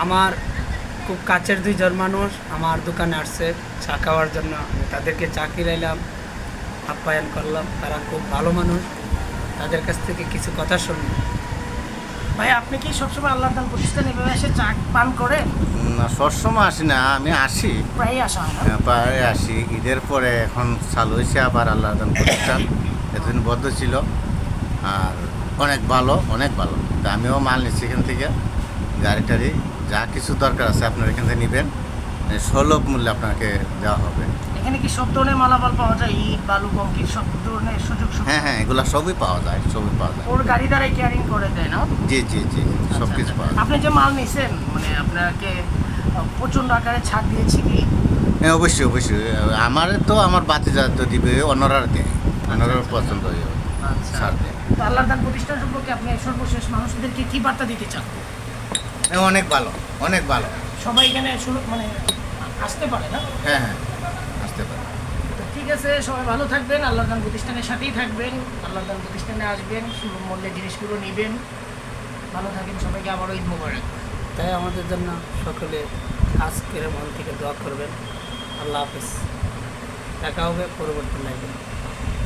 আমার খুব কাছের দুইজন মানুষ আমার দোকানে আসছে চা খাওয়ার জন্য। আমি তাদেরকে চা কিনাইলাম, আপ্যায়ন করলাম। তারা খুব ভালো মানুষ, তাদের কাছ থেকে কিছু কথা শুনলাম। ভাই আপনি কি সবসময় আল্লাহ দান প্রতিষ্ঠান এভাবে এসে চা পান করে? না, সবসময় আসি না, আমি আসি, প্রায়ই আসা হয় না? পায়ে আসি। ঈদের পরে এখন চালু হয়েছে আবার আল্লাহ দান প্রতিষ্ঠান, এতদিন বদ্ধ ছিল। আর অনেক ভালো, অনেক ভালো। তা আমিও মাল নিচ্ছি এখান থেকে, গাড়ি টাড়ি যা কিছু দরকার আছে আপনার এখান থেকে নেবেন, সুলভ মূল্যে আপনাকে দেওয়া হবে। এখানে কি সব ধরনের মালামাল পাওয়া যায়? ইট, বালু, কংক্রিট সব ধরনের সুযোগ সুবিধা? হ্যাঁ হ্যাঁ, এগুলো সবই পাওয়া যায়, সবই পাওয়া যায়। ওর গাড়ি দ্বারাই ক্যারিং করে দেয় না? জি জি জি, সব কিছু পাওয়া যায়। আপনি যে মাল নিছেন মানে আপনাকে প্রচণ্ড আকারে ছাড় দিয়েছি কি? হ্যাঁ, অবশ্যই অবশ্যই। আমার তো আমার বাতিজা তো দিবে, অন্যরা দেয়, অন্যরা পছন্দ হয়ে আচ্ছা। ছাড় দেয়। তো আল্লাহ দান প্রতিষ্ঠান সম্পর্কে আপনি সর্বশেষ মানুষদেরকে কি বার্তা দিতে চান? অনেক ভালো, অনেক ভালো। সবাই এখানে মানে আসতে পারে না? হ্যাঁ হ্যাঁ, আসতে পারে। তো ঠিক আছে, সবাই ভালো থাকবেন, আল্লাহ দান প্রতিষ্ঠানের সাথেই থাকবেন, আল্লাহ দান প্রতিষ্ঠানে আসবেন, সুলভ মূল্যে জিনিসগুলো নেবেন। ভালো থাকেন, সবাইকে আবারও ঈদ মোবারক। তাই আমাদের জন্য সকলে আজকের মন থেকে দোয়া করবেন। আল্লাহ হাফিজ। দেখা হবে পরবর্তী লাইভে।